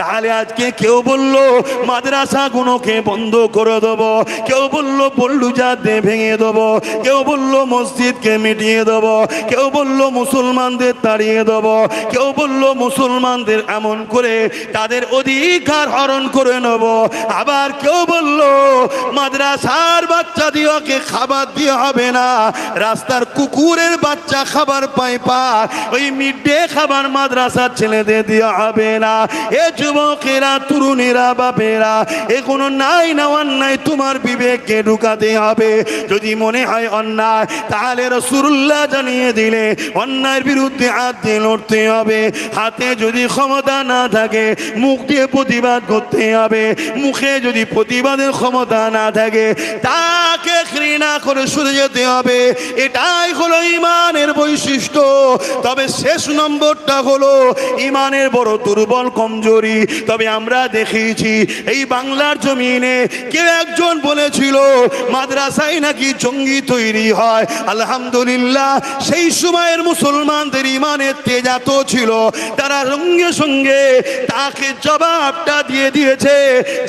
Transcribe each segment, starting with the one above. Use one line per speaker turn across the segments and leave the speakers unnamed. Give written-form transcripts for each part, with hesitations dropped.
তাহলে আজকে কেউ বলল মাদ্রাসাগুলোকে বন্ধ করে দেবো, কেউ বলল বল্লুজাতে ভেঙে দেবো, কেউ বলল মসজিদকে মিটিয়ে দেবো, কেউ বলল মুসলমানদের তাড়িয়ে দেবো, কেউ বলল মুসলমানদের এমন করে তাদের অধিকার হরণ করে নেব, আবার কেউ বলল মাদ্রাসার বাচ্চা দিওকে খাবার দিয়ে হবে না, রাস্তার কুকুরের বাচ্চা খাবার পায় পাক, ওই মিড ডে খাবার মাদ্রাসার ছেলেদের দেওয়া হবে না। এ যুবকেরা, তরুণেরা, বাপেরা, এ কোনো নাই না অন্যায় তোমার বিবেককে ঢুকাতে হবে। যদি মনে হয় অন্যায়, তাহলে রাসূলুল্লাহ জানিয়ে দিলে অন্যায়ের বিরুদ্ধে হাত দিয়ে লড়তে হবে। হাতে যদি ক্ষমতা না থাকে মুখ দিয়ে প্রতিবাদ করতে হবে, মুখে যদি প্রতিবাদের ক্ষমতা না থাকে তাকে ঘৃণা করে সরে যেতে হবে। এটাই হলো ইমানের বৈশিষ্ট্য। তবে শেষ নম্বরটা হলো ইমানের বড় দুর্বল, কমজোরি। তবে আমরা দেখেছি এই বাংলার জমিনে কেউ একজন বলেছিল মাদ্রাসায় নাকি জঙ্গি তৈরি হয়। আলহামদুলিল্লাহ, সেই সময়ের মুসলমানদের ইমানের তেজ এত ছিল, তারা সঙ্গে সঙ্গে তাকে জবাবটা দিয়ে দিয়েছে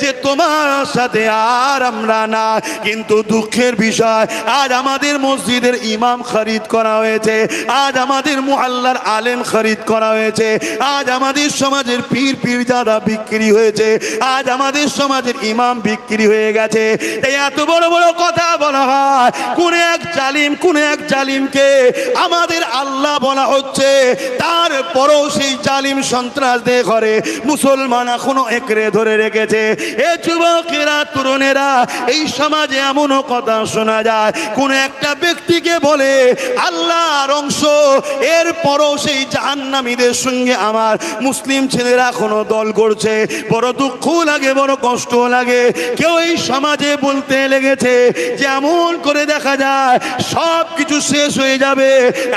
যে তোমার সাথে আর আমরা না। কিন্তু দুঃখের বিষয়, আজ আমাদের মসজিদের ইমাম খরিদ করা হয়েছে, আজ আমাদের মুহাল্লার আলেম খরিদ করা হয়েছে, আজ আমাদের সমাজের পীর পীরজাদা বিক্রি হয়েছে, আজ আমাদের সমাজের ইমাম বিক্রি হয়ে গেছে। তাই এত বড় বড় কথা বলা হয়, কোন এক জালিমকে আমাদের আল্লাহ বলা হচ্ছে, তারপরও সেই জালিম সন্ত্রাসদের ঘরে মুসলমান এখনো একরে ধরে রেখেছে। এ যুবকেরা, তরুণেরা, এই সমাজে এমনও কথা শোনা যায় কোন একটা ব্যক্তিকে বলে আল্লাহর অংশ, এরপরও সেই জাহান্নামীদের সঙ্গে আমার মুসলিম ছেলেরা এখনো দল করছে। বড় দুঃখ লাগে, বড় কষ্ট লাগে। কেউ এই সমাজে বলতে লেগেছে যে এমন করে দেখা যায় সব কিছু শেষ হয়ে যাবে,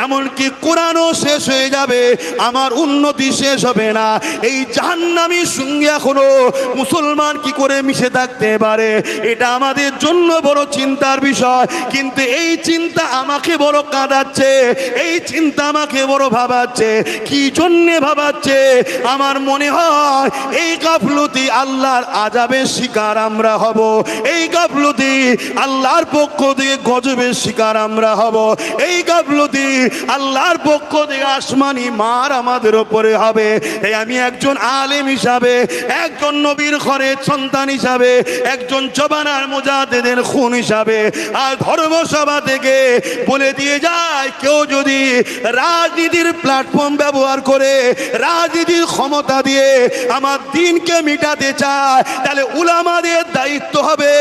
এমনকি কোরআনও শেষ হয়ে যাবে, আমার উন্নতি শেষ হবে না। এই জাহান্নামীর সঙ্গে এখনো মুসলমান কি করে মিশে থাকতে পারে? এটা আমাদের জন্য বড় চিন্তার বিষয়। কিন্তু এই চিন্তা আমাকে বড় কাঁদাচ্ছে, এই চিন্তা আমাকে বড় ভাবাচ্ছে। কি জন্যে ভাবাচ্ছে? আমার মনে হয় এই গাফলতি আল্লাহর আযাবের শিকার আমরা হব, এই গাফলতি আল্লাহর পক্ষ থেকে গজবের শিকার আমরা হব, এই গাফলতি আল্লাহর পক্ষ থেকে আসমানি মার আমাদের উপরে হবে। এই আমি একজন আলেম হিসাবে, একজন নবীর ঘরের সন্তান হিসাবে, একজন জবানার মুজাদ্দিদের খুন হিসাবে আর ধর্মসভা থেকে বলে দিয়ে যায়, কেউ যদি রাজনীতির প্ল্যাটফর্ম ব্যবহার করে রাজনীতির ক্ষমতা দিয়ে আমার দিনকে মিটাতে চায়, তাহলে উলামাদের দায়িত্ব হবে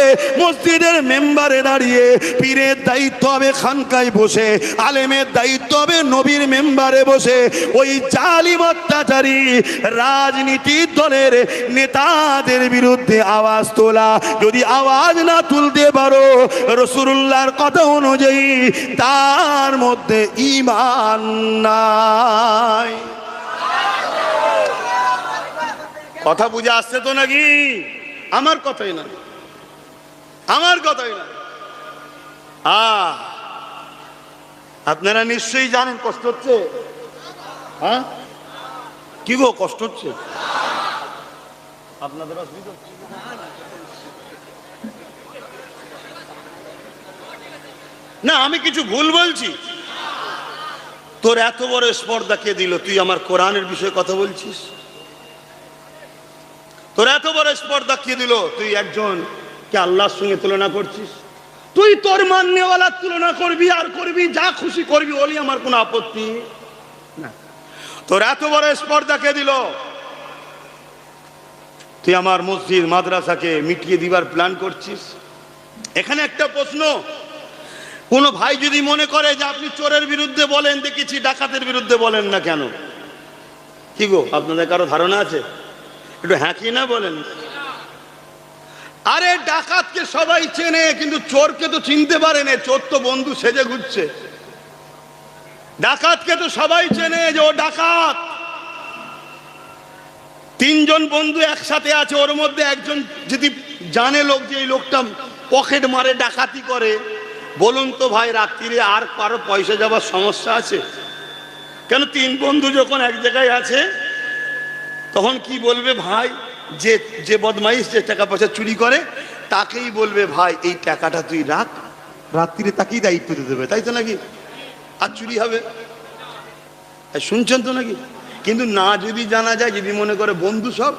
মসজিদের মেম্বারে দাঁড়িয়ে, পীরের দায়িত্ব হবে খানকায় বসে, আলেমের দায়িত্ব হবে নবীর মেম্বারে বসে ওই জালিম অত্যাচারী রাজনীতির দলের নেতাদের বিরুদ্ধে আওয়াজ তোলা। যদি আওয়াজ না তুলতে পারো রাসূলুল্লাহর কথা অনুযায়ী, তার মধ্যে ঈমান নাই। কথা বুঝে আসছে তো নাকি? আমার কথাই না, আমার কথাই না। আপনারা নিশ্চয়ই জানেন কষ্ট হচ্ছে। হ্যাঁ, কি গো কষ্ট হচ্ছে? আপনাদের অসুবিধা হচ্ছে না? আমি কিছু ভুল বলছি? তোর এত বড় স্পর্ধা কে দিল? তুই আমার কোরআনের বিষয়ে কথা বলছিস? তোর এত বড় স্পর্ধা কে দিল? তুই একজনকে আল্লাহর সঙ্গে তুলনা করছিস। তুই তোর মাননেওয়ালার তুলনা করবি আর করবি, যা খুশি করবি, বলি আমার কোনো আপত্তি না। তোর এত বড় স্পর্ধা কে দিল? তুই আমার মসজিদ মাদ্রাসাকে মিটিয়ে দিবার প্ল্যান করছিস। এখানে একটা প্রশ্ন, কোন ভাই যদি মনে করে যে আপনি চোরের বিরুদ্ধে বলেন, দেখেছি ডাকাতের বিরুদ্ধে বলেন না কেন? কি গো, আপনাদের কারো ধারণা আছে? একটু হ্যাঁ কি না বলেন। আরে ডাকাতকে সবাই চেনে, কিন্তু চোরকে তো চিনতে পারে না। চোর তো বন্ধু সেজে ঘুরছে। ডাকাতকে তো সবাই চেনে যে ও ডাকাত। তিনজন বন্ধু একসাথে আছে, ওর মধ্যে একজন যদি জানে লোক যে এই লোকটা পকেট মারে, ডাকাতি করে, বলুন তো ভাই রাত্রিরে আর কারো পয়সা যাবার সমস্যা আছে? কেন? তিন বন্ধু যখন এক জায়গায় আছে
তখন কি বলবে ভাই, যে যে বদমাইশ যে টাকা পয়সা চুরি করে তাকেই বলবে ভাই এই টাকাটা তুই রাখ, রাত্রিরে তাকেই দায়িত্ব দিয়ে দেবে, তাই তো নাকি? আর চুরি হবে, শুনছেন তো নাকি? কিন্তু না যদি জানা যায়, যদি মনে করে বন্ধু সব,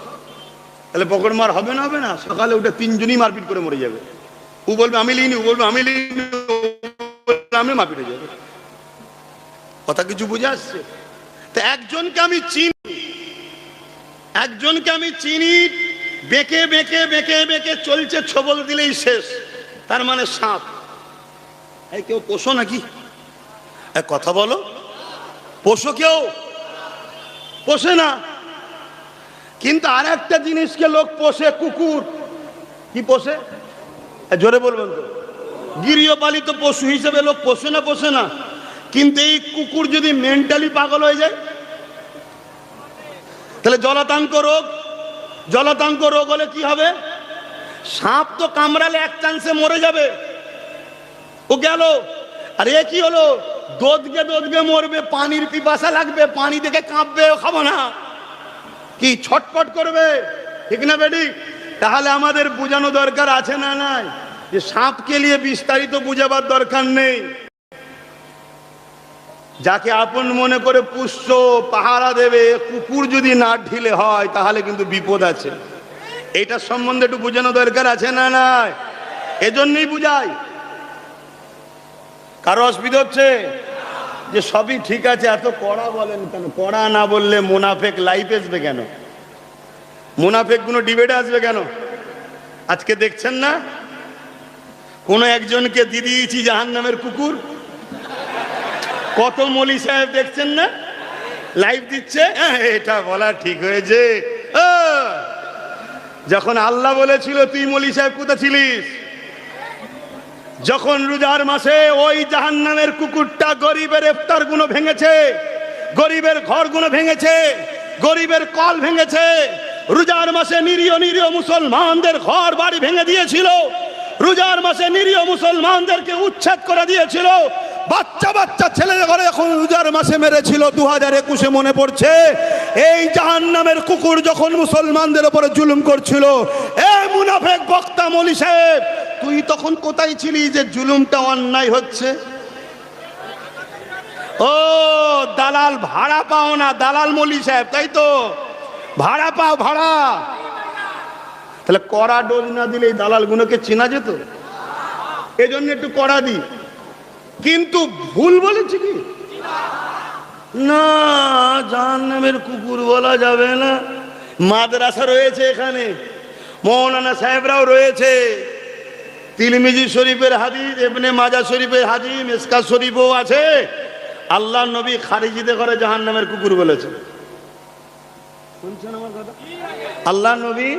তাহলে পকড়মার হবে না? হবে না? সকালে উঠে তিনজনই মারপিট করে মরে যাবে। ও বলবে আমি লিনি, ও বলবে আমি লিনি, আমি মারপিট হয়ে যাবে। কথা কিছু বুঝে আসছে? তো একজনকে আমি চিনি, একজনকে আমি চিনি, বেঁকে বেঁকে বেঁকে বেঁকে চলছে, ছবল দিলেই শেষ, তার মানে সাপ। এই কেউ পোষো নাকি? কথা বলো, পোষো? কেউ পোষে না। কিন্তু আর একটা জিনিসকে লোক পোষে, কুকুর। কি পোষে? জোরে বলবেন তো। গৃহপালিত পশু হিসেবে লোক পোষে না? পোষে না। কিন্তু এই কুকুর যদি মেন্টালি পাগল হয়ে যায়, তাহলে জলাতঙ্ক রোগ, জলাতঙ্ক রোগ হলে কি হবে? সাপ তো কামড়ালে এক চান্সে মরে যাবে, ও গেল। আর এ কি হলো? দোদকে দোদকে মরবে, পানির পিপাসা লাগবে, পানি দেখে কাঁপবে, খাবো না, কি ছটফট করবে, ঠিক না বেটি? তাহলে আমাদের বোঝানো দরকার আছে না নাই? যে সাপকে নিয়ে বিস্তারিত বুঝাবার দরকার নেই। যাকে আপন মনে করে পুষ্য পাহারা দেবে, কুকুর যদি না ঢিলে হয় তাহলে কিন্তু বিপদ আছে। এটা সম্বন্ধে একটু বোঝানো দরকার আছে না নাই? এজন্যই বুঝাই। কারো অসুবিধা হচ্ছে? যে সবই ঠিক আছে, এত কড়া বলেন কেন? কড়া না বললে মুনাফেক লাইফ আসবে কেন? মুনাফেক গুলো ডিবেটে আসবে কেন? আজকে দেখছেন না কোন একজনকে দিয়ে দিয়েছি জাহান্নামের কুকুর, কত মলি সাহেব দেখছেন না লাইভ দিচ্ছে। এটা বলা ঠিক হয়েছে? যখন আল্লাহ বলেছিল তুই মলি সাহেব কোথায় ছিলিস? যখন রোজার মাসে ওই জাহান্নামের কুকুরটা গরিবের ইফতার গুলো ভেঙেছে, গরিবের ঘর গুলো ভেঙেছে, গরিবের কল ভেঙেছে, রোজার মাসে নিরীহ নিরীহ মুসলমানদের ঘর বাড়ি ভেঙে দিয়েছিল, রোজার মাসে নিরীহ মুসলমানদেরকে উচ্ছেদ করে দিয়েছিল, বাচ্চা বাচ্চা ছেলেদের ঘরে এখন রোজার মাসে মেরেছিল। 2021 মনে পড়ছে, এই জাহান্নামের কুকুর যখন মুসলমানদের উপরে জুলুম করছিল, এ মুনাফেক বক্তা মলি সাহেব, তুই তখন কোথায় ছিলি যে জুলুমটা অন্যায় হচ্ছে? ও দালাল, ভাড়া পাও না, দালাল মলি সাহেব, তাই তো? ভাড়া পাও, ভাড়া। তাহলে কড়া ডোজ না দিলে এই দালাল গুলোকে চেনা যেত? এই জন্য একটু কড়া দিই। কিন্তু ভুল বলেছি কি না, জাহান্নামের কুকুর বলা যাবে না। মাদ্রাসা রয়েছে এখানে, মৌলানা সাহেবরাও রয়েছে, তিরমিজি শরীফের হাদিস, ইবনে মাজাহ শরীফের হাদিস, মিশকাত শরীফও আছে। আল্লাহ নবী খারিজিতে করে জাহান্নামের কুকুর বলেছে। শুনছেন আমার কথা? আল্লাহ নবী।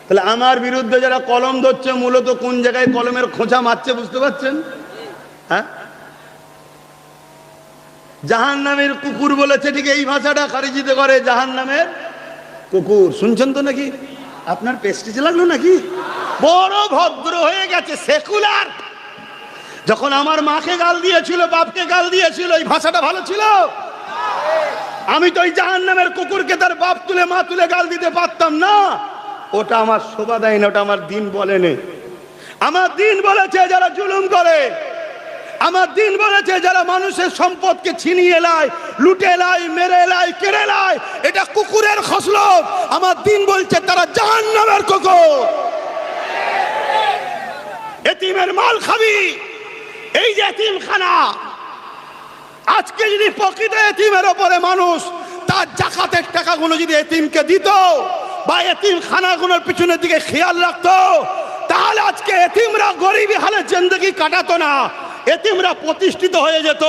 তাহলে আমার বিরুদ্ধে যারা কলম ধরছে, মূলত কোন জায়গায় কলমের খোঁচা মারছে বুঝতে পারছেন? হ্যাঁ, জাহান্নামের কুকুর বলেছে, ঠিক এই ভাষাটা খারিজিতে করে জাহান্নামের কুকুর। শুনছেন তো নাকি? আপনার পেস্টিজ লাগলো নাকি? বড় ভদ্র হয়ে গেছে, সেকুলার। যখন আমার মাকে গাল দিয়েছিল, বাপকে গাল দিয়েছিল, এই ভাষাটা ভালো ছিল? আমি তো ওই জাহান্নামের কুকুরকে তার বাপ তুলে মা তুলে গাল দিতে পারতাম না। ওটা আমার শোভা দেয় না, ওটা আমার দিন বলেনি। আমার দিন বলেছে যারা জুলুম করে, আমার দিন বলেছে যারা মানুষের সম্পদকে ছিনিয়ে লায়, লুটে লায়, মেরে লায়, কেড়ে লায়, এটা কুকুরের খসলত। আমার দিন বলছে তারা জাহান্নামের কুকুর। এতিমের মাল খাবি, এই যে এতিমখানা, আজকে যদি প্রকৃত এতিমের ওপরে মানুষ তার জাকাতের টাকাগুলো যদি এতিমকে দিত, বা এতিমখানাগুলোর পিছনের দিকে খেয়াল রাখতো, তাহলে আজকে এতিমরা গরিবী হালে জিন্দেগি কাটাতো না, এতিমরা প্রতিষ্ঠিত হয়ে যেত।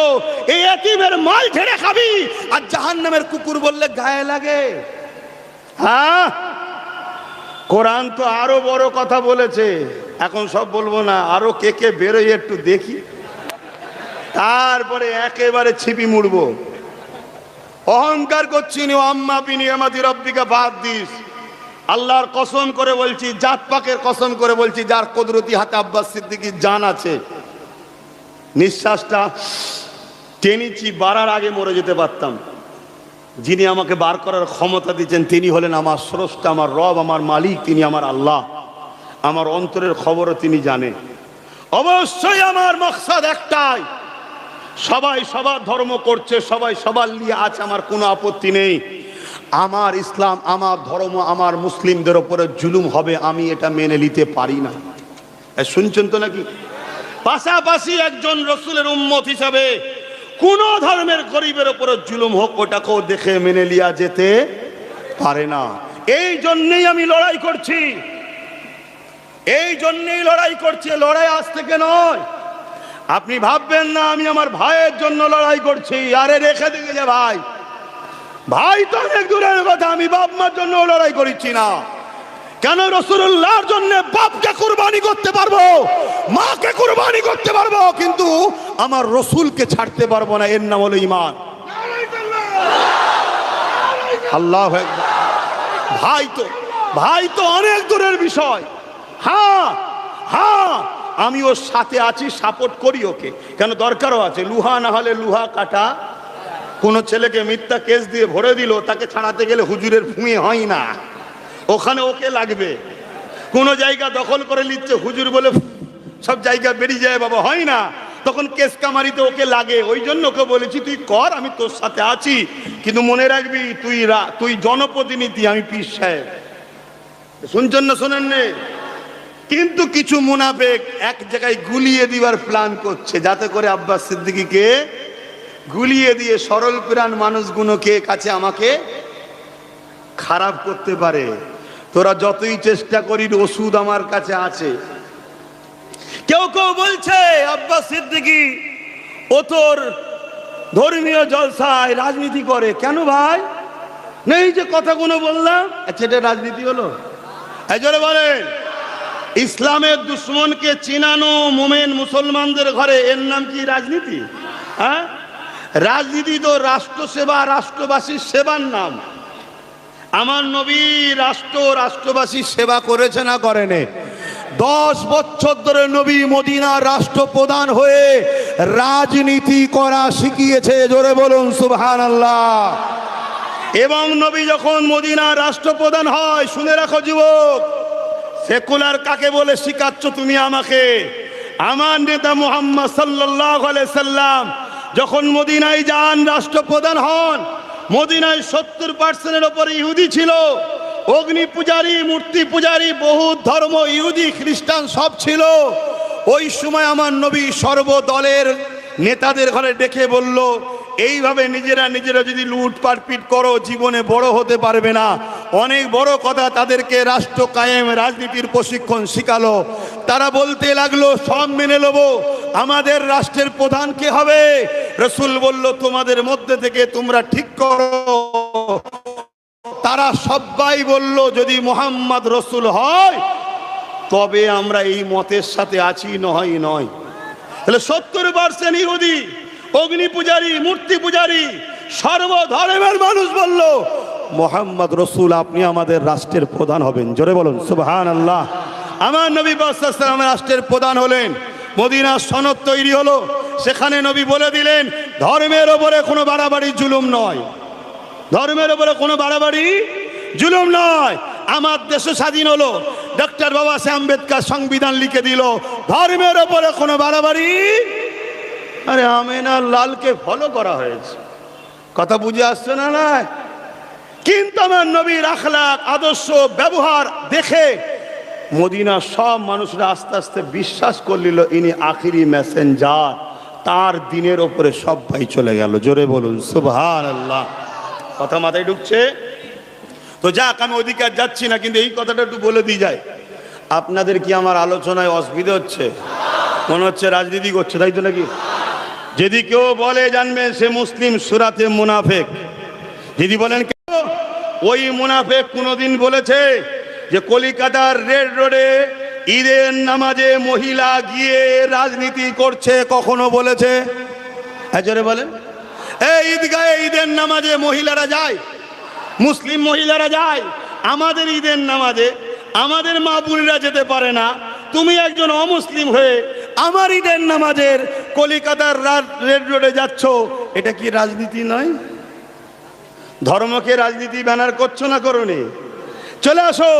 এই এতিমের মাল ঝেড়ে খাবি আর জাহান্নামের কুকুর বললে গায়ে লাগে? হ্যাঁ, কোরআন তো আরো বড় কথা বলেছে। এখন সব বলবো না, আরো কে কে বেরোয় একটু দেখি, তারপরে একেবারে ছিপি মুড়বো। অহংকার করছি নি, আম্মা বিনিয়ামাতি রব্বিকা ফাহাদ্দিস। আল্লাহর কসম করে বলছি, জাত পাকের কসম করে বলছি, যার কুদরতি হাতে আব্বাস সিদ্দিকীর জান আছে, নিঃশ্বাসটা টেনেছি, বাড়ার আগে মরে যেতে পারতাম। যিনি আমাকে বার করার ক্ষমতা দিচ্ছেন তিনি হলেন আমার স্রষ্টা, আমার রব, আমার মালিক, তিনি আমার আল্লাহ। আমার অন্তরের খবরও তিনি জানেন। অবশ্যই আমার মকসদ একটাই, সবাই সবার ধর্ম করছে, সবাই সবার নিয়ে আছে, আমার কোনো আপত্তি নেই। আমার ইসলাম, আমার ধর্ম, আমার মুসলিমদের ওপরে জুলুম হবে, আমি এটা মেনে নিতে পারি না। শুনছেন তো নাকি? পাশাপাশি একজন রসুলের উম্মত হিসাবে কোন ধর্মের গরিবের ওপরে জুলুম হোক, ওটাকেও দেখে মেনে লিয়া যেতে পারে না। এই জন্যেই আমি লড়াই করছি, এই জন্যেই লড়াই করছি। লড়াই আজ থেকে নয়। আপনি ভাববেন না আমি আমার ভাইয়ের জন্য লড়াই করছি, আরে রেখে দিকে যে ভাই, ভাই তো অনেক দূরের কথা, আমি বাপ মার জন্য লড়াই করছি না। কেন? রাসূলুল্লাহর জন্য বাপকে কুরবানি করতে পারবো, মাকে কুরবানি করতে পারবো, কিন্তু আমার রসুলকে ছাড়তে পারবো না। এর নাম হলো ঈমান। আল্লাহু আকবার। ভাই তো অনেক দূরের বিষয়। হ্যাঁ হ্যাঁ, আমি ওর সাথে আছি, সাপোর্ট করি ওকে, কেন দরকারও আছে। লুহা না হলে লুহা কাটা। কোন ছেলেকে মিথ্যা কেস দিয়ে ভরে দিল, তাকে ছাড়াতে গেলে হুজুরের ফুঁয়ে হয় না, ওখানে ওকে লাগবে। কোন জায়গা দখল করে নিচ্ছে, হুজুর বলে সব জায়গা বেরিয়ে যায়, বাবা হয় না, তখন কেস কামারিতে ওকে লাগে। ওই জন্য ওকে বলেছি তুই কর, আমি তোর সাথে আছি, কিন্তু মনে রাখবি তুই জনপ্রতিনিধি, আমি পীর সাহেব। শুনছেন না? শোনেন নে? কিন্তু কিছু মুনাফিক এক জায়গায় গুলিয়ে দিবার প্ল্যান করছে, যাতে করে আব্বাস সিদ্দিকীকে গুলিয়ে দিয়ে সরল প্রাণ মানুষগুলোকে কাছে আমাকে খারাপ করতে পারে। তোরা যতই চেষ্টা করিস, ওষুধ আমার কাছে আছে। কেউ কেউ বলছে আব্বাস সিদ্দিকী ও তোর ধর্মীয় জলসায় রাজনীতি করে। কেন ভাই? নেই যে কথাগুলো বললাম, আচ্ছা এটা রাজনীতি হলো? এই জোরে বলেন। ইসলামের দুশ্মনকে চিনানো মোমেন মুসলমানদের ঘরে, এর নাম কি রাজনীতি? হ্যাঁ, রাজনীতি তো রাষ্ট্র সেবা, রাষ্ট্রবাসীর সেবার নাম। আমার নবী রাষ্ট্রবাসীর সেবা করেছে না করেনি? 10 বছর ধরে নবী মদিনার রাষ্ট্রপ্রধান হয়ে রাজনীতি করা শিখিয়েছে। জোরে বলুন সুবহানাল্লাহ। এবং নবী যখন মদিনার রাষ্ট্রপ্রধান হয়, শুনে রাখো যুবক, সেকুলার কাকে বলে শিখাচ্ছ তুমি আমাকে? আমার নেতা মুহাম্মদ সাল্লাল্লাহু আলাইহি সাল্লাম যখন মদিনায় যান, রাষ্ট্রপ্রধান হন, মদিনায় 70% উপরে ইহুদি ছিল, অগ্নি পূজারী, মূর্তি পূজারী, বহু ধর্ম, ইহুদি খ্রিস্টান সব ছিল। ওই সময় আমার নবী সর্বদলের নেতাদের ঘরে ডেকে বলল, এইভাবে নিজেরা যদি লুটপাটপিট করো, জীবনে বড় হতে পারবে না। অনেক বড় কথা, তাদেরকে রাষ্ট্র কায়েম, রাজনীতির প্রশিক্ষণ শিখালো। তারা বলতে লাগলো সব মেনে নেবো, আমাদের রাষ্ট্রের প্রধান কে হবে? রাসূল বলল তোমাদের মধ্যে থেকে তোমরা ঠিক করো। তারা সবাই বলল যদি মুহাম্মদ রাসূল হয় তবে আমরা এই মতের সাথে আছি, নয়। তাহলে 70% ইহুদি, অগ্নি পূজারী, মূর্তি পূজারী, সর্বধর্মের মানুষ বলল মুহাম্মদ রাসূল আপনি আমাদের রাষ্ট্রের প্রধান হবেন। জোরে বলুন সুবহানাল্লাহ। আমার নবী সাল্লাল্লাহু আলাইহি ওয়াসাল্লাম রাষ্ট্রের প্রধান হলেন। মদিনার সনদ তৈরি হলো, সেখানে নবী বলে দিলেন ধর্মের ওপরে কোনো বাড়াবাড়ি জুলুম নয়, ধর্মের ওপরে কোনো বাড়াবাড়ি জুলুম নয়। আমার দেশ স্বাধীন হলো, ডক্টর বাবা সাহেব আম্বেদকর সংবিধান লিখে দিল, ধর্মের ওপরে কোনো বাড়াবাড়ি। আরে আমিনার লালকে ফলো করা হয়েছে, কথা বুঝে আসছে না? না, কিন্তু আমার নবীর আখলাক, আদর্শ, ব্যবহার দেখে মদিনার সব মানুষরা আস্তে আস্তে বিশ্বাস করলিল ইনি আখিরি মেসেঞ্জার। তার দিনের ওপরে সবাই চলে গেল। জোরে বলুন সুবহানাল্লাহ। কথা মাথায় ঢুকছে তো? যাক, আমি ওদিকে আর যাচ্ছি না, কিন্তু এই কথাটা একটু বলে দিয়ে যায়। আপনাদের কি আমার আলোচনায় অসুবিধা হচ্ছে? মনে হচ্ছে রাজনীতি করছে, তাই তো নাকি? যদি কেউ বলে জানবেন সে মুসলিম সুরাতে মুনাফেক। যদি বলেন কেন, ওই মুনাফেক কোনোদিন বলেছে যে কলিকাতার রেড রোডে ঈদের নামাজে মহিলা গিয়ে রাজনীতি করছে? কখনো বলেছে? জোরে বলেন। এই ঈদগাহে ঈদের নামাজে মহিলারা যায়, মুসলিম মহিলারা যায়। আমাদের ঈদের নামাজে আমাদের মা বোনেরা যেতে পারে না, তুমি একজন অমুসলিম হয়ে আমার ঈদের নামাজের কলিকাতার রেড রোডে যাচ্ছ, এটা কি রাজনীতি নয়? ধর্মকে রাজনীতি ব্যানার করছো না করোনি? চলে আসো,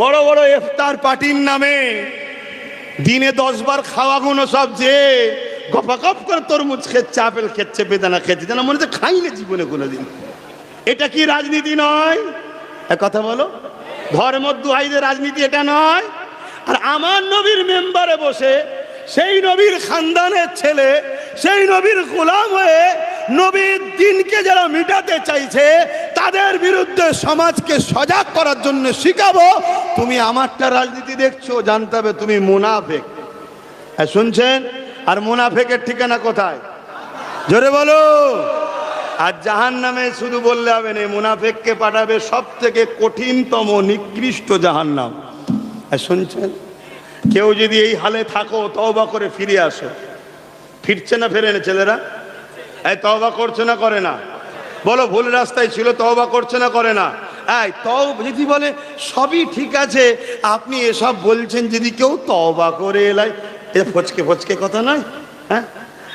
বড় বড় ইফতার পার্টির নামে দিনে 10 বার খাওয়াগুলো সব যে গপাগপ করে তরমুজ খেচ্ছে, আপেল খেচ্ছে, বেদানা খেচ্ছে, যেন মনে হচ্ছে খাইনি জীবনে কোনোদিন। এটা কি রাজনীতি নয়? এক কথা বলো, ধর্ম দুহাইদের রাজনীতি এটা নয়? আর আমার নবীর মেম্বারে বসে সেই নবীর খানদানের ছেলে, সেই নবীর গোলাম হয়ে নবীর দিনকে যারা মিটাতে চাইছে তাদের বিরুদ্ধে সমাজকে সজাগ করার জন্য শিখাবো, তুমি আমারটা রাজনীতি দেখছো, জানতে হবে তুমি মুনাফেক। হ্যাঁ শুনছেন? আর মুনাফেকের ঠিকানা কোথায়? জোরে বলো। আর জাহান্নামে শুধু বললে হবে না, মুনাফেককে পাঠাবে সব থেকে কঠিনতম নিকৃষ্ট জাহান্নাম। আর শুনছেন? কেউ যদি এই হালে থাকো, তওবা করে ফিরে আসো। ফিরছে না ফেরে না ছেলেরা? এই তওবা করছে না করে না? বলো, ভুল রাস্তায় ছিল, তওবা করছে না করে না? এই তওবা যদি বলে সবই ঠিক আছে, আপনি এসব বলছেন, যদি কেউ তওবা করে এলাই, এটা ফচকে ফচকে কথা নয়? হ্যাঁ,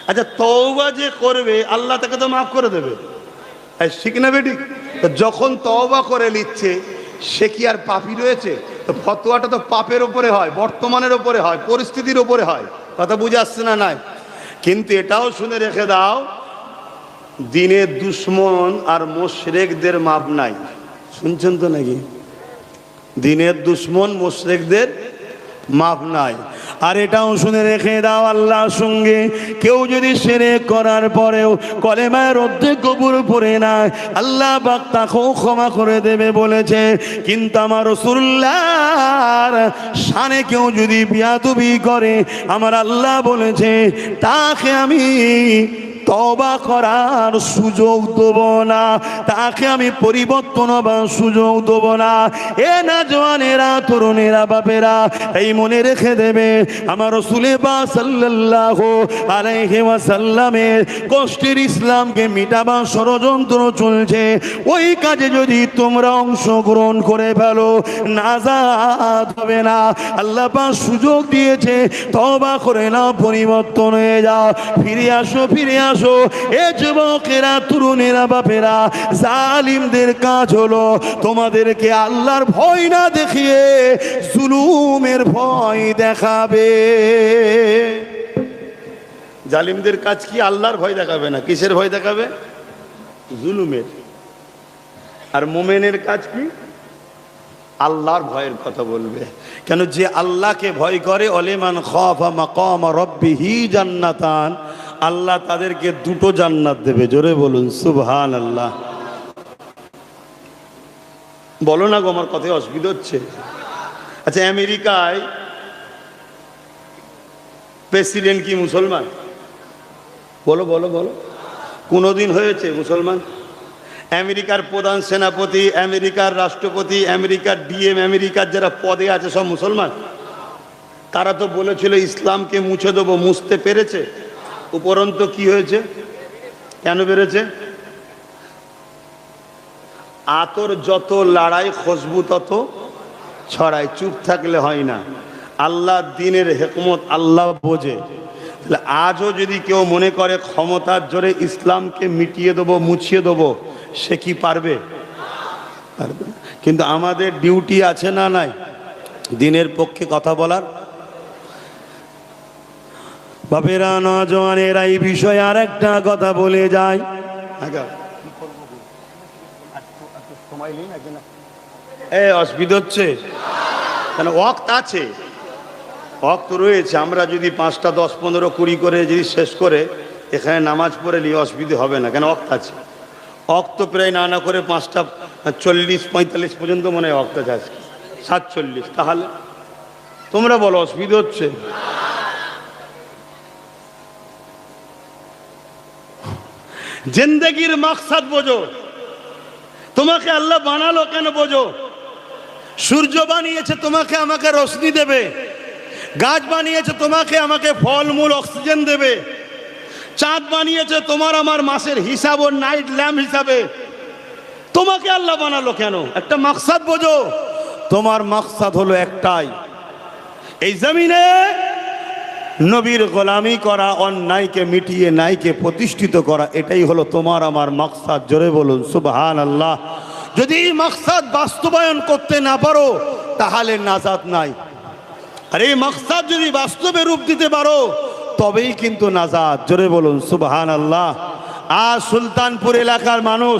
আচ্ছা তওবা যে করবে আল্লাহ তাকে তো মাফ করে দেবে, ঠিক না বেটি? তো যখন তওবা করে নিচ্ছে, সে কি আর পাপী রয়েছে? তো ফতোয়াটা তো পাপের ওপরে হয়, বর্তমানের ওপরে হয়, পরিস্থিতির ওপরে হয়। কথা বুঝে আসছে না? নাই। কিন্তু এটাও শুনে রেখে দাও, দিনের দুশ্মন আর মুশরিকদের মাপ নাই। শুনছেন তো নাকি? দিনের দুশ্মন মুশরিকদের মাপ নাই। আর এটাও শুনে রেখে দাও, আল্লাহর সঙ্গে কেউ যদি শিরক করার পরেও কলেমার অর্ধেক কবুল পড়ে না, আল্লাহ পাক তাকেও ক্ষমা করে দেবে বলেছে। কিন্তু আমার রাসূলুল্লাহর শানে কেউ যদি বিয়াদবি করে, আমার আল্লাহ বলেছে তাকে আমি তওবা করার সুযোগ দেব না, তাকে আমি পরিবর্তন হবার সুযোগ দেব না। এ না জওয়ানেরা, তরুণেরা, বাপেরা, এই মনে রেখে দেবে, আমার রাসূল পাক সাল্লাল্লাহু আলাইহি ওয়াসাল্লামের কষ্টের ইসলামকে মিটাবার ষড়যন্ত্র চলছে। ওই কাজে যদি তোমরা অংশগ্রহণ করে ফেলো, নাজাত হবে না। আল্লাহ পাক সুযোগ দিয়েছে, তওবা করে নাও, পরিবর্তন হয়ে যাও, ফিরে আসো, ফিরে আসো। এ যুবকেরা, তরুণেরা, বাপেরা, জালিমদের কাজ হলো তোমাদেরকে আল্লাহর ভয় না দেখিয়ে জুলুমের ভয় দেখাবে। জালিমদের কাজ কি? আল্লাহর ভয় দেখাবে না। কিসের ভয় দেখাবে? জুলুমের। আর মুমিনের কাজ কি? আল্লাহর ভয়ের কথা বলবে। কেন? যে আল্লাহকে ভয় করে, অলিমান খাফা মাকাম রাব্বিহি জান্নাতান, আল্লাহ তাদেরকে দুটো জান্নাত দেবে। জোরে বলুন সুবহানাল্লাহ। বলো না গো, আমার কথায় অসুবিধা হচ্ছে? আচ্ছা, আমেরিকায় প্রেসিডেন্ট কি মুসলমান? বলো বলো বলো, কোনোদিন হয়েছে মুসলমান? আমেরিকার প্রধান সেনাপতি, আমেরিকার রাষ্ট্রপতি, আমেরিকার ডিএম, আমেরিকার যারা পদে আছে সব মুসলমান। তারা তো বলেছিল ইসলামকে মুছে দেবো, মুছতে পেরেছে? উপরন্তু কি হয়েছে? কেন বেড়েছে? আতর যত লড়াই, খুশবু তত ছড়ায়। চুপ থাকলে হয় না। আল্লাহ দিনের হিকমত আল্লাহ বোঝে। তাহলে আজও যদি কেউ মনে করে ক্ষমতার জোরে ইসলামকে মিটিয়ে দেবো, মুছিয়ে দেবো, সে কি পারবে? পারবে না। কিন্তু আমাদের ডিউটি আছে না নাই? দিনের পক্ষে কথা বলার। বাপেরা, নওজওয়ানেরা, এই বিষয়ে আর একটা কথা বলে যায়। অসুবিধা হচ্ছে কেন? ওয়াক্ত আছে, ওয়াক্ত রয়েছে। আমরা যদি 5টা 10 15 20 করে যদি শেষ করে এখানে নামাজ পড়ে নিয়ে অসুবিধা হবে না। কেন? ওয়াক্ত আছে। ওয়াক্ত প্রায় না করে 5টা 40 45 পর্যন্ত মনে হয় ওয়াক্ত আছে, 47। তাহলে তোমরা বলো, অসুবিধা হচ্ছে? জিন্দেগির মাকসাদ বোঝো। তোমাকে আল্লাহ বানালো কেন বোঝো। সূর্য বানিয়েছে তোমাকে আমাকে রোশনি দেবে, গাছ বানিয়েছে তোমাকে আমাকে ফলমূল অক্সিজেন দেবে, চাঁদ বানিয়েছে তোমার আমার মাসের হিসাব ও নাইট ল্যাম্প হিসাবে। তোমাকে আল্লাহ বানালো কেন? একটা মাকসাদ বোঝো। তোমার মাকসাদ হলো একটাই, এই জমিনে
নবীর গোলামি করা, অন্যায়কে মিটিয়ে ন্যায়কে প্রতিষ্ঠিত করা, এটাই হলো তোমার আমার মাকসাদ। জোরে বলুন সুবহানাল্লাহ। যদি এই মাকসাদ বাস্তবায়ন করতে না পারো তাহলে নাজাত নাই। আর এই মাকসাদ যদি বাস্তবে রূপ দিতে পারো তবেই কিন্তু নাজাত। জোরে বলুন সুবহানাল্লাহ। আর সুলতানপুর এলাকার মানুষ,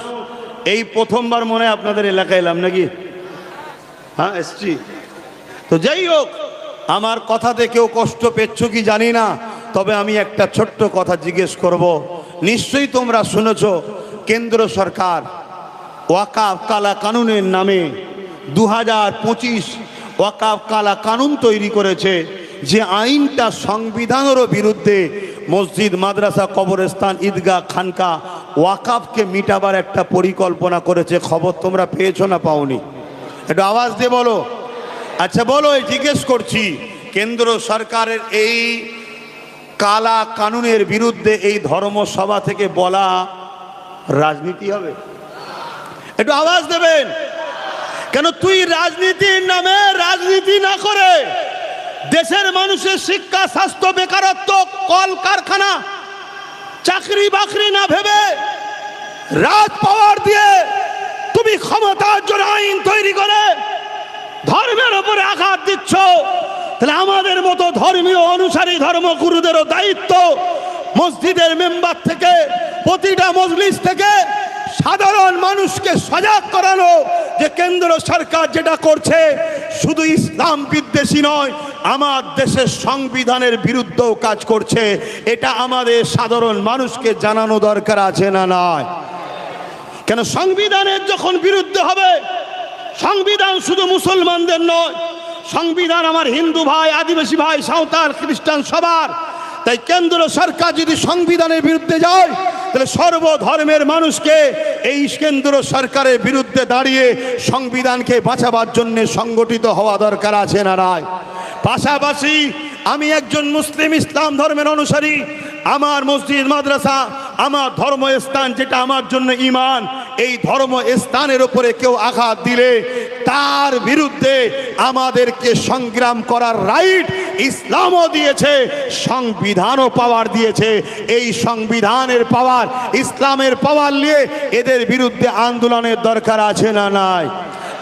এই প্রথমবার মনে হয় আপনাদের এলাকায় এলাম নাকি? হ্যাঁ এসছি তো। যাই হোক, আমার কথাতে কেউ কষ্ট পেচ্ছ কি জানি না, তবে আমি একটা ছোট্ট কথা জিজ্ঞেস করব। নিশ্চয়ই তোমরা শুনেছ কেন্দ্র সরকার ওয়াকাফ কালা কানুনের নামে 2025 ওয়াকাফ কালা কানুন তৈরি করেছে, যে আইনটা সংবিধানেরও বিরুদ্ধে। মসজিদ, মাদ্রাসা, কবরস্থান, ঈদগাহ, খানকা, ওয়াকাফকে মিটাবার একটা পরিকল্পনা করেছে। খবর তোমরা পেয়েছো না পাওনি? একটু আওয়াজ দিয়ে বলো। আচ্ছা বলো, জিজ্ঞেস করছি, কেন্দ্র সরকারের এই কালা কানুনের বিরুদ্ধে এই ধর্মসভা থেকে বলা রাজনীতি হবে? একটু আওয়াজ দেবেন। কেন তুই রাজনীতির নামে রাজনীতি না করে দেশের মানুষের শিক্ষা, স্বাস্থ্য, বেকারত্ব, কল কারখানা, চাকরি বাকরি না ভেবে রাজ পাওয়ার দিয়ে তুমি ক্ষমতার জন্য আইন তৈরি করে ধর্মের উপরে আঘাত দিচ্ছ, তাহলে আমাদের মতো ধর্মীয় অনুসারী ধর্মগুরুদেরও দায়িত্ব মসজিদের মেম্বার থেকে, প্রতিটা মজলিস থেকে সাধারণ মানুষকে সজাগ করানো যে কেন্দ্র সরকার যেটা করছে শুধু ইসলাম বিদ্বেষী নয়, আমার দেশের সংবিধানের বিরুদ্ধেও কাজ করছে। এটা আমাদের সাধারণ মানুষকে জানানো দরকার আছে না নয়? কেন সংবিধানের যখন বিরুদ্ধে হবে, সংবিধান শুধু মুসলমানদের নয়, সংবিধান আমার হিন্দু ভাই, আদিবাসী ভাই, সাঁওতাল, খ্রিস্টান সবার। তাই কেন্দ্র সরকার যদি সংবিধানের বিরুদ্ধে যায় তাহলে সর্বধর্মের মানুষকে এই কেন্দ্র সরকারের বিরুদ্ধে দাঁড়িয়ে সংবিধানকে বাঁচাবার জন্য সংগঠিত হওয়া দরকার আছে না নাই? পাশাপাশি আমি একজন মুসলিম, ইসলাম ধর্মের অনুসারী। আমার মসজিদ, মাদ্রাসা, আমার ধর্মস্থান যেটা আমার জন্য ঈমান, এই ধর্ম স্থানের উপরে কেউ আঘাত দিলে তার বিরুদ্ধে আমাদেরকে সংগ্রাম করার রাইট ইসলামও দিয়েছে, সংবিধানও পাওয়ার দিয়েছে। এই সংবিধানের পাওয়ার, ইসলামের পাওয়ার নিয়ে এদের বিরুদ্ধে আন্দোলনের দরকার আছে না নাই?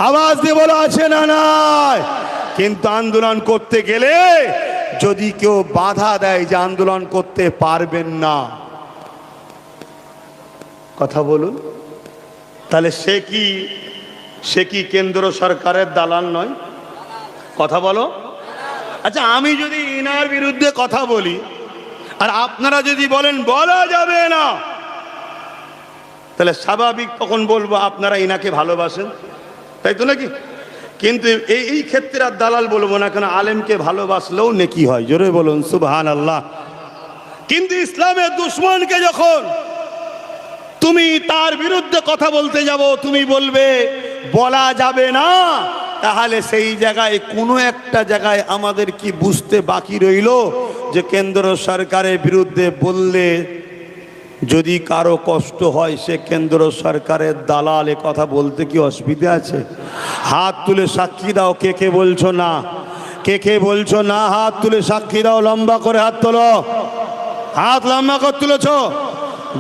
আওয়াজ দিয়ে বলা আছে না নাই? কিন্তু আন্দোলন করতে গেলে যদি কেউ বাধা দেয় যে আন্দোলন করতে পারবেন না, কথা বলুন, তাহলে সে কি কেন্দ্র সরকারের দালাল নয়? কথা বলো। আচ্ছা, আমি যদি ইনার বিরুদ্ধে কথা বলি আর আপনারা যদি বলেন বলা যাবে না, তাহলে স্বাভাবিক তখন বলবো আপনারা ইনাকে ভালোবাসেন, তাই তো নাকি? কিন্তু এই ক্ষেত্রে আর দালাল বলবো না, কেন আলেমকে ভালোবাসলেও নেকি হয়। জোরে বলুন সুবহানাল্লাহ। কিন্তু ইসলামের দুশ্মনকে যখন তুমি তার বিরুদ্ধে কথা বলতে যাব, তুমি বলবে বলা যাবে না, তাহলে সেই জায়গায় কোনো একটা জায়গায় আমাদের কি বুঝতে বাকি রইল যে কেন্দ্র সরকারের বিরুদ্ধে বললে যদি কারো কষ্ট হয় সে কেন্দ্র সরকারের দালাল, এ কথা বলতে কি অসুবিধা আছে? হাত তুলে সাক্ষী দাও, কে কে বলছো না, কে কে বলছো না, হাত তুলে সাক্ষী দাও। লম্বা করে হাত তোলো, হাত লম্বা করে তুলেছ।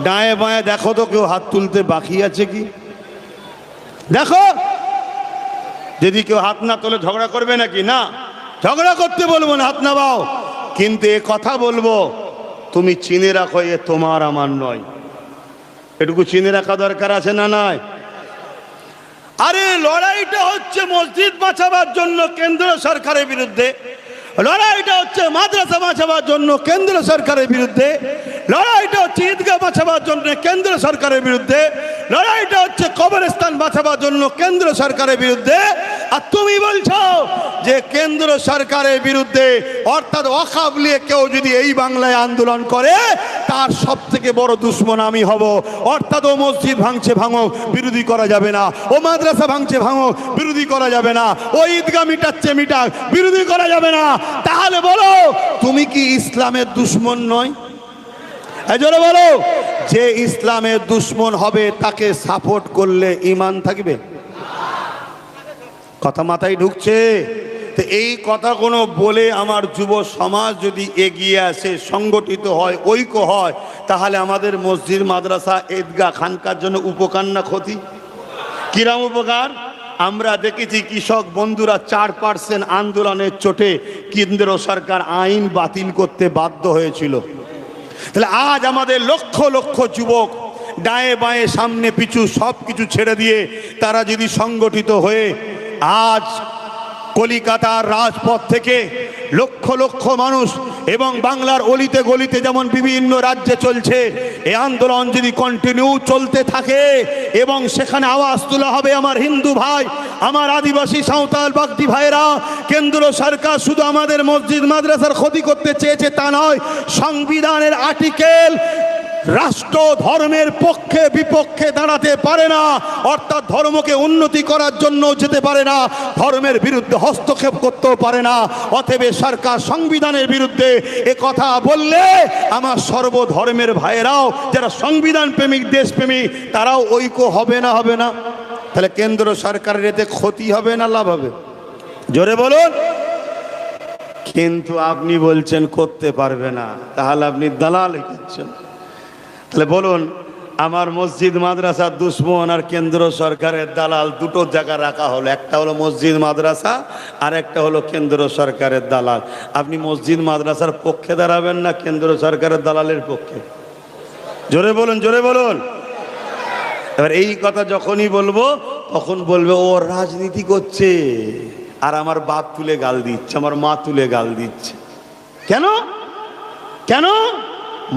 ডায়ে বাঁয়ে দেখো তো কেউ হাত তুলতে বাকি আছে কি? দেখো, যদি কেউ হাত না তোলে ঝগড়া করবে নাকি? না, ঝগড়া করতে বলবো না, হাত নামাও। কিন্তু এ কথা বলবো, তুমি চিনে রাখো এ তোমার আমার নয়। এটুকু চিনে রাখা দরকার আছে না নয়? আরে লড়াইটা হচ্ছে মসজিদ বাঁচাবার জন্য কেন্দ্র সরকারের বিরুদ্ধে, লড়াইটা হচ্ছে মাদ্রাসা বাঁচাবার জন্য কেন্দ্র সরকারের বিরুদ্ধে, লড়াইটা হচ্ছে ঈদগাহ বাঁচাবার জন্য কেন্দ্র সরকারের বিরুদ্ধে, লড়াইটা হচ্ছে কবরস্থান বাঁচাবার জন্য কেন্দ্র সরকারের বিরুদ্ধে। আর তুমি বলছো যে কেন্দ্র সরকারের বিরুদ্ধে, অর্থাৎ ওয়াকফ নিয়ে কেউ যদি এই বাংলায় আন্দোলন করে তার সব থেকে বড় দুশ্মন আমি হব। অর্থাৎ ও মসজিদ ভাঙছে ভাঙো, বিরোধী করা যাবে না। ও মাদ্রাসা ভাঙছে ভাঙো, বিরোধী করা যাবে না। ও ঈদগাহ মিটাচ্ছে মিটাক, বিরোধী করা যাবে না। তাহলে বলো, তুমি কি ইসলামের দুশ্মন নয়? জোরে বলো। যে ইসলামের দুশ্মন হবে তাকে সাপোর্ট করলে ঈমান থাকবে? কথা মাথায় ঢুকছে?
তো এই কথাগুলো বলে আমার যুব সমাজ যদি এগিয়ে আসে, সংগঠিত হয়, ঐক্য হয়, তাহলে আমাদের মসজিদ, মাদ্রাসা, ঈদগাহ, খানকার জন্য উপকার না ক্ষতি? কিরাম উপকার? আমরা দেখেছি কৃষক বন্ধুরা 4% আন্দোলনের চোটে কেন্দ্র সরকার আইন বাতিল করতে বাধ্য হয়েছিল। তাহলে আজ আমাদের লক্ষ লক্ষ যুবক ডায়ে বাঁয়ে সামনে পিছু সব কিছু ছেড়ে দিয়ে তারা যদি সংগঠিত হয়ে আজ কলিকাতার রাজপথ থেকে লক্ষ লক্ষ মানুষ এবং বাংলার অলিতে গলিতে যেমন বিভিন্ন রাজ্যে চলছে, এই আন্দোলন যদি কন্টিনিউ চলতে থাকে এবং সেখানে আওয়াজ তোলা হবে, আমার হিন্দু ভাই, আমার আদিবাসী সাঁওতাল বাগদি ভাইরা, কেন্দ্র সরকার শুধু আমাদের মসজিদ মাদ্রাসার ক্ষতি করতে চেয়েছে তা নয়, সংবিধানের আর্টিকেল রাষ্ট্র ধর্মের পক্ষে বিপক্ষে দাঁড়াতে পারে না, অর্থাৎ ধর্মকে উন্নতি করার জন্য যেতে পারে না, ধর্মের বিরুদ্ধে হস্তক্ষেপ করতেও পারে না। অতএব সরকার সংবিধানের বিরুদ্ধে এ কথা বললে আমার সর্বধর্মের ভাইয়েরাও যারা সংবিধান প্রেমিক, দেশপ্রেমিক, তারাও ঐক্য হবে না? হবে না? তাহলে কেন্দ্র সরকারের এতে ক্ষতি হবে না লাভ হবে? জোরে বলুন। কিন্তু আপনি বলছেন করতে পারবে না, তাহলে আপনি দালাল হচ্ছেন। তাহলে বলুন, আমার মসজিদ মাদ্রাসার দুশ্মন আর কেন্দ্র সরকারের দালাল দুটো জায়গা রাখা হলো, একটা হলো মসজিদ মাদ্রাসা আর একটা হলো কেন্দ্র সরকারের দালাল। আপনি মসজিদ মাদ্রাসার পক্ষে দাঁড়াবেন না কেন্দ্র সরকারের দালালের পক্ষে? জোরে বলুন, জোরে বলুন। এবার এই কথা যখনই বলবো তখন বলবে ও রাজনীতি করছে, আর আমার বাপ তুলে গাল দিচ্ছে, আমার মা তুলে গাল দিচ্ছে। কেন? কেন?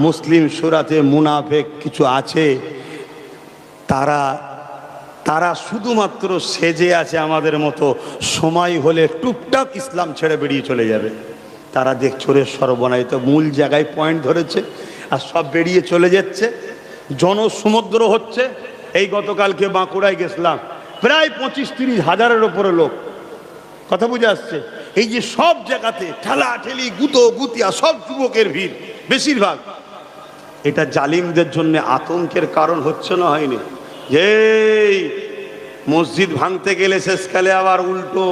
মুসলিম সূরাতে মুনাফিক কিছু আছে, তারা শুধুমাত্র সেজে আছে আমাদের মতো, সময় হলে টুকটাক ইসলাম ছেড়ে বেরিয়ে চলে যাবে। তারা দেখছো রে সর্বনাশ, তো মূল জায়গায় পয়েন্ট ধরেছে আর সব বেরিয়ে চলে যাচ্ছে, জনসমুদ্র হচ্ছে। এই গতকালকে বাঁকুড়ায় গেছিলাম, প্রায় 25-30 হাজারের ওপরে লোক, কথা বুঝে আসছে। এই যে সব জায়গাতে ঠেলাঠেলি, গুতো গুতিয়া, সব যুবকের ভিড় বেশিরভাগ, এটা জালিমদের জন্য আতঙ্কের কারণ হচ্ছে না? হয়নি? যে মসজিদ ভাঙতে গেলে শেষকালে আবার উল্টো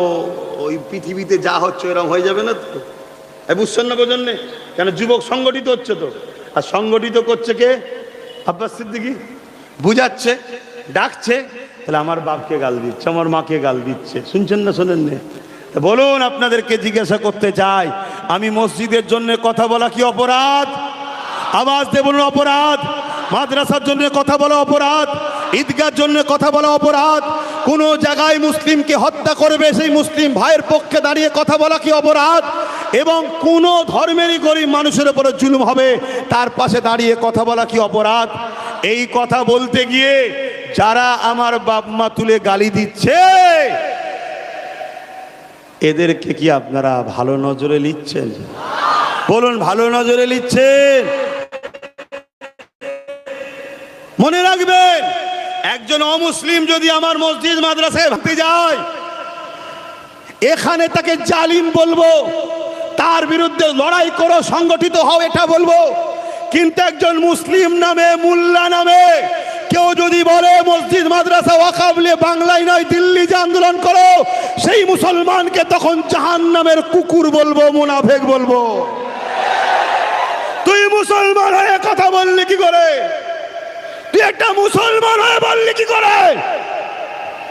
ওই পৃথিবীতে যা হচ্ছে এরকম হয়ে যাবে না তো? বুঝছেন না? বোঝেন না কেন? যুবক সংগঠিত হচ্ছে তো, আর সংগঠিত করছে কে? আব্বাস সিদ্দিকী বুঝাচ্ছে, ডাকছে, তাহলে আমার বাপকে গাল দিচ্ছে, আমার মাকে গাল দিচ্ছে। শুনছেন না? শোনেন না? বলুন, আপনাদেরকে জিজ্ঞাসা করতে চাই, আমি মসজিদের জন্য কথা বলা কি অপরাধ? আওয়াজ দিয়ে বলুন অপরাধ। মাদ্রাসার জন্য কথা বলা অপরাধ, ঈদগার জন্য কথা বলা অপরাধ, কোন জায়গায় মুসলিমকে হত্যা করবে সেই মুসলিম ভাইয়ের পক্ষে দাঁড়িয়ে কথা বলা কি অপরাধ? এবং কোন ধর্মেরই গরিব মানুষের উপরে জুলুম হবে তার পাশে দাঁড়িয়ে কথা বলা কি অপরাধ? এই কথা বলতে গিয়ে যারা আমার বাপ মা তুলে গালি দিচ্ছে, এদেরকে কি আপনারা ভালো নজরে নিচ্ছেন? বলুন, ভালো নজরে নিচ্ছেন? মনে রাখবেন, একজন অমুসলিম যদি আমার মসজিদ মাদ্রাসায় ভাঙতে যায়, এখানে তাকে জালিম বলবো, তার বিরুদ্ধে লড়াই করো, সংগঠিত হও, এটা বলবো। কিন্তু একজন মুসলিম নামে, মোল্লা নামে কেউ যদি বলে মসজিদ মাদ্রাসা ওয়াকফ নিয়ে বাংলায় নয় দিল্লি যে আন্দোলন করো, সেই মুসলমানকে তখন জাহান্নামের কুকুর বলবো, মুনাফিক বলবো। তুই মুসলমান হয়ে কথা বললি কি করে? তুই একটা মুসলমান হয়ে বললি কি করে?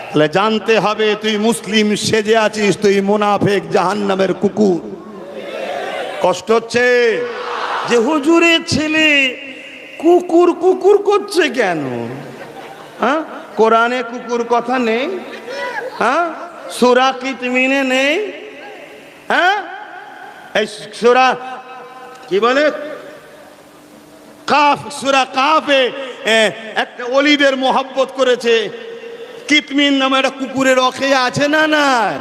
তাহলে জানতে হবে তুই মুসলিম সেজে আছিস, তুই মুনাফিক, জাহান্নামের কুকুর। কষ্ট হচ্ছে যে হুজুরের ছেলে কুকুর কুকুর করছে কেন? হ্যাঁ, কোরআনে কুকুর কথা নেই? হ্যাঁ, সূরা কিতমিনে নেই? হ্যাঁ, এই সূরা কি বলে, কাফ, সূরা কাফে একটা অলিদের মোহাব্বত করেছে, কিতমিন নামে একটা কুকুরের অখে আছে না নাই?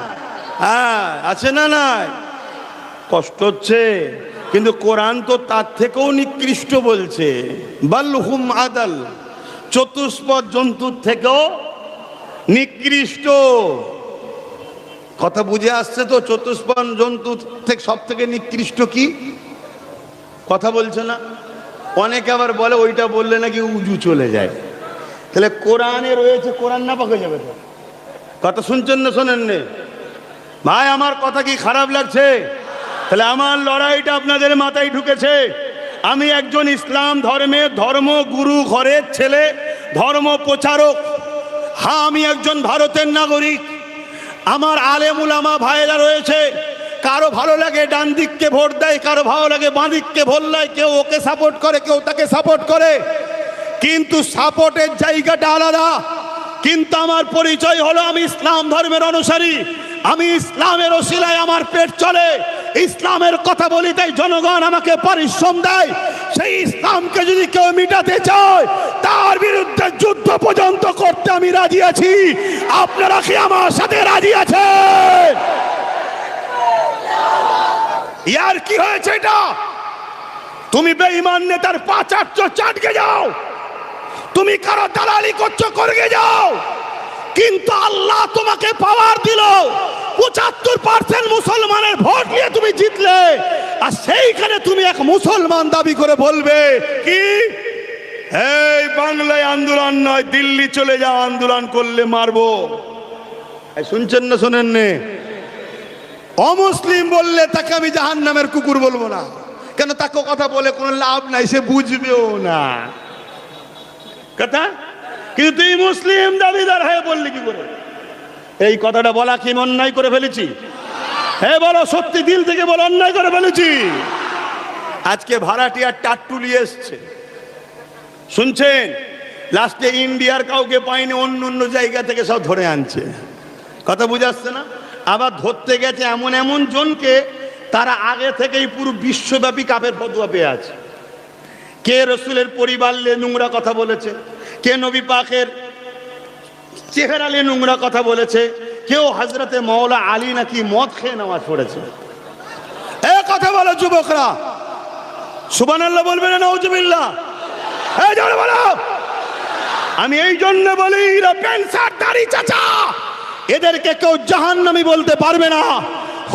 হ্যাঁ, আছে না নাই? কষ্ট হচ্ছে, কিন্তু কোরআন তো তার থেকেও নিকৃষ্ট বলছে, বালহুম আদাল, চতুষ্পদ জন্তুর থেকেও নিকৃষ্ট। কথা বুঝে আসছে তো? চতুষ্পদ জন্তু থেকে সব থেকে নিকৃষ্ট কি? কথা বলছে না? অনেকে আবার বলে ওইটা বললে নাকি উজু চলে যায়। তাহলে কোরআনে রয়েছে, কোরআন না পাকে যাবে তো? কথা শুনছেন না শোনেন নে?
ভাই আমার কথা কি খারাপ লাগছে? তাহলে আমার লড়াইটা আপনাদের মাথায় ঢুকেছে। আমি একজন ইসলাম ধর্মের ধর্মগুরু ঘরের ছেলে, ধর্ম প্রচারক। হ্যাঁ, আমি একজন ভারতের নাগরিক। আমার আলেম উলামা ভাইরা রয়েছে। কারো ভালো লাগে ডান দিককে ভোট দেয়, কারো ভালো লাগে বাঁ দিককে ভোট দেয়, কেউ ওকে সাপোর্ট করে, কেউ তাকে সাপোর্ট করে, কিন্তু সাপোর্টের জায়গাটা আলাদা। কিন্তু আমার পরিচয় হলো আমি ইসলাম ধর্মের অনুসারী। আমি ইসলামের ওসিলায় আমার পেট চলে, ইসলামের কথা বলি, তাই জনগণ আমাকে পরিশ্রম দেয়। সেই ইসলামকে যদি কেউ মিটাতে চায়, তার বিরুদ্ধে যুদ্ধ পর্যন্ত করতে আমি রাজি আছি। আপনারা কি আমার সাথে রাজি আছেন? ইয়ার কি হয়েছে এটা? তুমি বেঈমান নেতার পা চাটছো, চাটকে যাও। তুমি কারো দালালি করছো, করগে যাও। কিন্তু আল্লাহ তোমাকে পাওয়ার দিল, 75% মুসলমানের ভোট নিয়ে তুমি জিতলে, আর সেইখানে তুমি এক মুসলমান দাবি করে বলবে কি এই বাংলায় আন্দোলন নয়, দিল্লি চলে যাও, আন্দোলন করলে মারবো। শুনছেন না শোনেন নে? অমুসলিম বললে তাকে আমি জাহান্নামের কুকুর বলবো না, কেন তাকে কথা বলে কোনো লাভ নাই, সে বুঝবেও না কথা। কিন্তু তুই মুসলিম দাবিদার হয়ে বললি কি করে? এই কথাটা বলা কি অন্যায় করে ফেলেছি? হ্যাঁ বলো, সত্যি দিল থেকে বলো, অন্যায় করে ফেলেছি। আজকে ভাড়াটিয়ার টাট্টুলি এসছে, শুনছেন? লাস্টে ইন্ডিয়ার কাউকে পাইনি, অন্য অন্য জায়গা থেকে সব ধরে আনছে। কথা বুঝাচ্ছে না? আবার ধরতে গেছে এমন এমন জনকে তারা আগে থেকেই পুরো বিশ্বব্যাপী কাফের ফতোয়া পেয়ে আছে। কে রসুলের পরিবার নিয়ে নোংরা কথা বলেছে, কে নবী পাকের চেহারা নিয়ে নোংরা কথা বলেছে, কেউ হযরতে মাওলা আলী নাকি মদ খেয়ে নামাজ পড়েছে। এ কথা বলো যুবকরা, সুবহানাল্লাহ বলবে না নাউজুবিল্লাহ? এই জোরে বলো। আমি এই জন্য বলি, এরা পেনসার দাড়ি চাচা, এদেরকে কেউ জাহান্নামী বলতে পারবে না।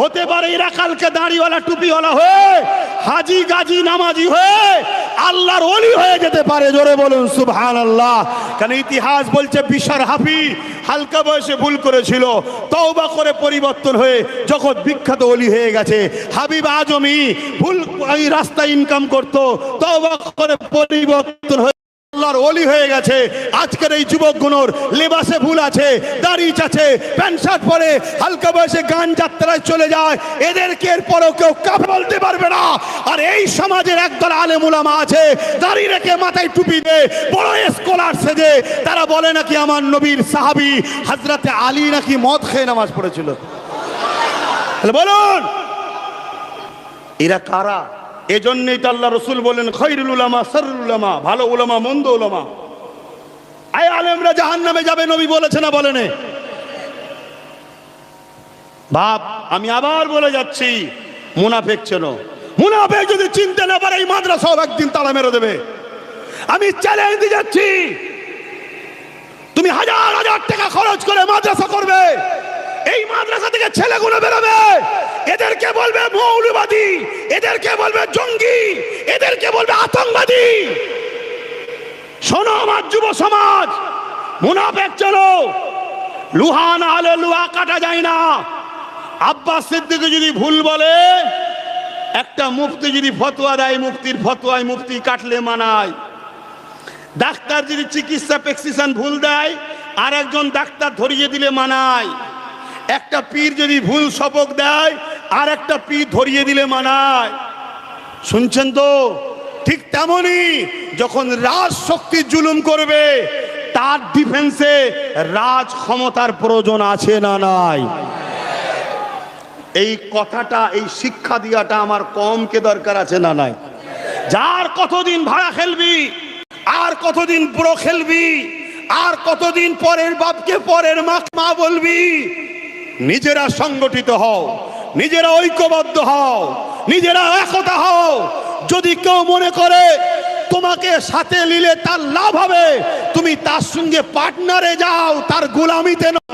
হতে পারে এরা কালকে দাড়িওয়ালা টুপিওয়ালা হয়ে হাজি গাজী নামাজি হয়ে আল্লাহর ওলি হয়ে যেতে পারে। জোরে বলুন সুবহানাল্লাহ। কারণ ইতিহাস বলছে বিশার হাফি হালকা বয়সে ভুল করেছিল, তওবা করে পরিবর্তন হয়ে জগৎ বিখ্যাত ওলি হয়ে গেছে। হাবিব আজমি ভুল রাস্তা ইনকাম করতো, তওবা করে পরিবর্তন হয়ে আল্লাহর ওলি হয়ে গেছে। আজকের এই যুবকগুলোর লেবাসে ভুল আছে, দাড়ি আছে, প্যান্ট শার্ট পরে হালকা বয়সে গান যাত্রায় চলে যায়, এদেরকে এরপরও কেউ কাফের বলতে পারবে না। আর এই সমাজের একদল আলেম উলামা আছে, দাড়ি রেখে মাথায় টুপি দিয়ে বড় স্কলার সেজে তারা বলে নাকি আমার নবীর সাহাবী হযরতে আলী নাকি মদ খেয়ে নামাজ পড়েছিল। বলুন এরা কারা? এজন্যই তো আল্লাহ রসুল বলেন খৈরুল উলামা শাররুল উলামা, ভালো উলামা মন্দ উলামা। এই আলেমরা জাহান্নামে যাবে, নবী বলেছে না বলেন? বাপ আমি আবার বলে যাচ্ছি, মুনাফিক চেনো। মুনাফিক যদি চিনতে না পারে এই মাদ্রাসা একদিন তালা মেরে দেবে। আমি চ্যালেঞ্জ দিয়ে যাচ্ছি, তুমি হাজার হাজার টাকা খরচ করে মাদ্রাসা করবে, এই মাদ্রাসা থেকে ছেলেগুলো বেরোবে, এদেরকে বলবে মৌলবাদী, এদেরকে বলবে জঙ্গি, এদেরকে বলবে আতঙ্কবাদী। শোনো আমার যুব সমাজ, মুনাফিক চলো, লুহা না হলে লুহা কাটা যায় না। আব্বাস সিদ্দিক যদি ভুল বলে, একটা মুফতি যদি ফতোয়া দেয়, মুফতির ফতোয়ায় মুফতি কাটলে মানায়। ডাক্তার যদি চিকিৎসা প্রেসক্রিপশন ভুল দেয়, আর একজন ডাক্তার ধরিয়ে দিলে মানায়। একটা পীর যদি ভুল শপথ দেয়, আর একটা পীর ধরিয়ে দিলে মানায়। শুনছেন তো? ঠিক তেমনি যখন রাজ শক্তি জুলুম করবে, তার ডিফেন্সে রাজ ক্ষমতার প্রয়োজন আছে না নাই? এই কথাটা, এই শিক্ষা দিয়াটা আমার কমকে দরকার আছে না নাই? যার কতদিন ভাড়া খেলবি, আর কতদিন বুড়ো খেলবি, আর কতদিন পরের বাপকে পরের মা বলবি? নিজেরা সংগঠিত হও, নিজেরা ঐক্যবদ্ধ হও, নিজেরা একতা হও। যদি কেউ মনে করে তোমাকে সাথে নিলে তার লাভ হবে, তুমি তার সঙ্গে পার্টনারে যাও, তার গোলামিতে নয়।